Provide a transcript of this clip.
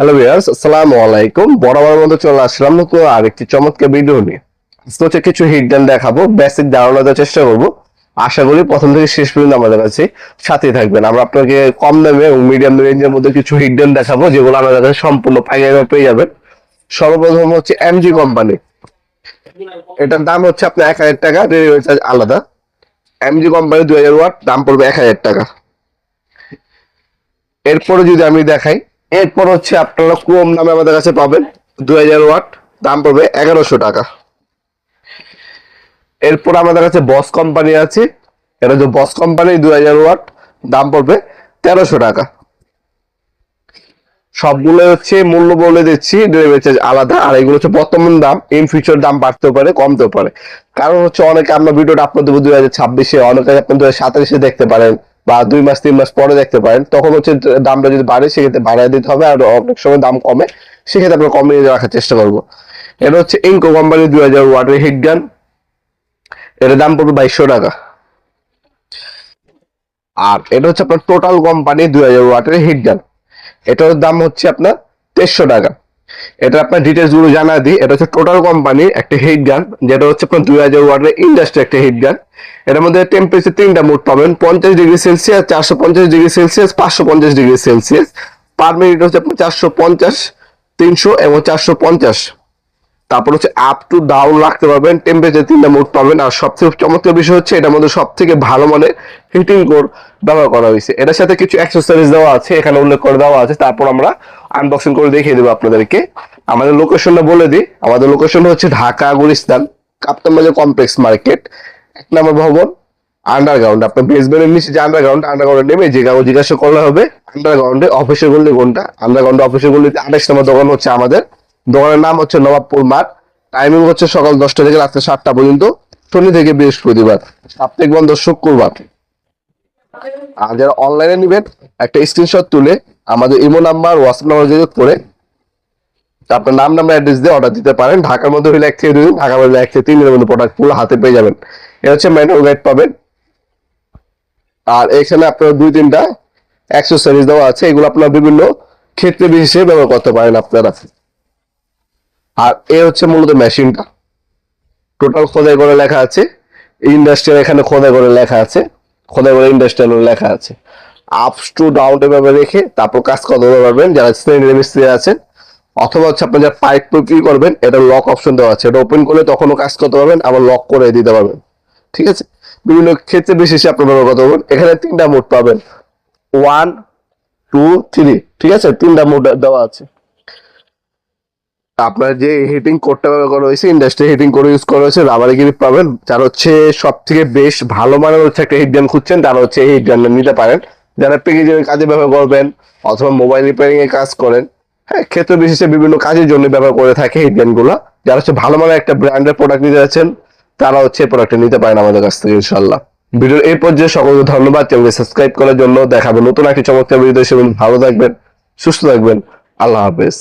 Hello viewers, আসসালামু আলাইকুম। বরাবর মতো চলে আসলাম নতুন আরেকটি চমৎকার ভিডিও নিয়ে। আজকে হচ্ছে কিছু হিডেন দেখাবো, বেসিক ধারণা দেওয়ার চেষ্টা করবো। আশা করি প্রথম থেকে শেষ পর্যন্ত আমাদের কাছে সাথেই থাকবেন। আমরা আপনাকে কম দামে এবং মিডিয়াম রেঞ্জের মধ্যে কিছু হিডেন দেখাবো, যেগুলো আমাদের কাছে সম্পূর্ণ পাইকারি পেয়ে যাবেন। সর্বপ্রথম হচ্ছে এমজি কোম্পানি। এটার দাম হচ্ছে আপনার 1000 টাকা, ডেলিভারি চার্জ আলাদা। এমজি কোম্পানি 2000 ওয়াট, দাম পড়বে 1000 টাকা। এরপরে যদি আমি দেখাই, এরপর হচ্ছে আপনারা কম দামে আমাদের কাছে পাবেন 2000 ওয়াট, দাম পড়বে 1100 টাকা। এরপর আমাদের কাছে বস কোম্পানি আছে, এটা যে বস কোম্পানি 2000 ওয়াট, দাম পড়বে 1300 টাকা। সবগুলো হচ্ছে মূল্য বলে দিচ্ছি, ডেলিভারি চার্জ আলাদা। আর এগুলো হচ্ছে বর্তমান দাম, ইন ফিউচার দাম বাড়তেও পারে কমতেও পারে। কারণ হচ্ছে অনেকে আমরা ভিডিওটা আপলোড দেবো 2026-এ, অনেকে আপনি 2027-এ দেখতে পারেন বা 2 মাস 3 মাস পরে দেখতে পারেন। তখন হচ্ছে দামটা যদি বাড়ে সেক্ষেত্রে বাড়ায় দিতে হবে, আর অনেক সময় দাম কমে সেক্ষেত্রে আমরা কমিয়ে রাখার চেষ্টা করবো। এটা হচ্ছে ইনকো কোম্পানি 2000 ওয়াটের হিট গান, এটার দাম পড়বে 2200 টাকা। আর এটা হচ্ছে আপনার টোটাল কোম্পানি 2000 ওয়াটের হিট গান, এটার দাম হচ্ছে আপনার 2300 টাকা। এটা আপনার ডিটেলস গুলো জানা দিই। এটা হচ্ছে টোটাল কোম্পানির একটা হিট গান, যেটা হচ্ছে আপনার 2000 ওয়াটের ইন্ডাস্ট্রি একটা হিট গান। এটার মধ্যে টেম্পারেচার 3টা মোড পাবেন, 50 degree Celsius, 450 degree Celsius, 550 degree Celsius. Per minute হচ্ছে আপনার 450, 300 এবং 450। তারপর হচ্ছে আপ টু ডাউন রাখতে পারবেন, টেম্পারেচার 3টা মোড পাবেন। আর সবথেকে চমৎকার বিষয় হচ্ছে এটার মধ্যে সব থেকে ভালো মানের হিটিং কোর ব্যবহার করা হয়েছে। এটার সাথে কিছু অ্যাক্সেসরিজ দেওয়া আছে, এখানে উল্লেখ করে দেওয়া আছে। তারপর আমরা আনবক্সিং করে দেখিয়ে দেবো আপনাদেরকে। আমাদের লোকেশনটা বলে দিই, আমাদের লোকেশন হচ্ছে ঢাকা গুলিস্তান কাপ্তান বাজার কমপ্লেক্স মার্কেট, 1 নম্বর ভবন, আন্ডারগ্রাউন্ড। আপনার বেসমেন্টের নিচে যে আন্ডারগ্রাউন্ডে নেমে যে কাগজ জিজ্ঞাসা করলে হবে আন্ডারগ্রাউন্ডে অফিসের গল্লি কোনটা। আন্ডারগ্রাউন্ডে অফিসের গল্লিতে 28 নম্বর দোকান হচ্ছে আমাদের। দোকানের নাম হচ্ছে নবাবপুর মাঠ। টাইমিং হচ্ছে সকাল 10টা থেকে রাত্রে 7টা পর্যন্ত, শনি থেকে বৃহস্পতিবার, সাপ্তাহিক বন্ধ শুক্রবার। আর যারা অনলাইনে নেবেন, একটা স্ক্রিনশট তুলে আমাদের ইমো নাম্বার, হোয়াটসঅ্যাপ নাম্বার যোগ করে আপনার নাম নাম্বার অ্যাড্রেস দিয়ে অর্ডার দিতে পারেন। ঢাকার মধ্যে হলে 1 থেকে 2 দিন, ঢাকার মধ্যে 1 থেকে 3 দিনের মধ্যে প্রোডাক্ট পুরো হাতে পেয়ে যাবেন। এটা হচ্ছে ম্যানুয়াল গাইড পাবেন। আর এখানে আপনার 2-3টা অ্যাক্সেসরিজ দেওয়া আছে, এগুলো আপনার বিভিন্ন ক্ষেত্রে বিশেষে ব্যবহার করতে পারেন আপনারা। আর এ হচ্ছে মূলত মেশিনটা, টোটাল খোদাই করে লেখা আছে ইন্ডাস্ট্রিয়াল, এখানে খোদাই করে লেখা আছে, খোদাই করে ইন্ডাস্ট্রিয়াল লেখা আছে। আপস টু ডাউন এভাবে রেখে তারপর কাজ করতে পারবেন যারা শ্রেণীর মিস্ত্রি আছেন। অথবা হচ্ছে আপনার যারা পাইপ কি করবেন, এটা লক অপশন দেওয়া আছে, এটা ওপেন করলে তখনও কাজ করতে পারবেন, আবার লক করে দিতে পারবেন। ঠিক আছে, বিভিন্ন ক্ষেত্রে বিশেষে আপনার ব্যবহার করতে পারবেন। এখানে 3টা মোড পাবেন, 1, 2, 3। ঠিক আছে, 3টা মোড দেওয়া আছে। আপনার যে হিটিং কোডটা ব্যবহার করা হয়েছে, ইন্ডাস্ট্রি হিটিং কোড ইউজ করা হয়েছে, রাবারি গ্রিপ পাবেন। যার হচ্ছে সব থেকে বেশ ভালো মানের হচ্ছে একটা হিট গান খুঁজছেন, তারা হচ্ছে এই হিট গানটা নিতে পারেন। যারা প্যাকেজিং এর কাজে ব্যবহার করবেন অথবা মোবাইল রিপেয়ারিং এর কাজ করেন, হ্যাঁ, ক্ষেত্র বিশেষে বিভিন্ন কাজের জন্য ব্যবহার করে থাকে হিট গান গুলা। যারা হচ্ছে ভালো মানের একটা ব্র্যান্ডের প্রোডাক্ট নিতে যাচ্ছেন, তারা হচ্ছে প্রোডাক্টটা নিতে পারেন আমাদের কাছ থেকে ইনশাল্লাহ। ভিডিওর এই পর্যায়ে সকলকে ধন্যবাদ, চ্যানেলকে সাবস্ক্রাইব করার জন্য। দেখাবেন নতুন একটি চমৎকার ভিডিও। ভালো থাকবেন, সুস্থ থাকবেন, আল্লাহ হাফেজ।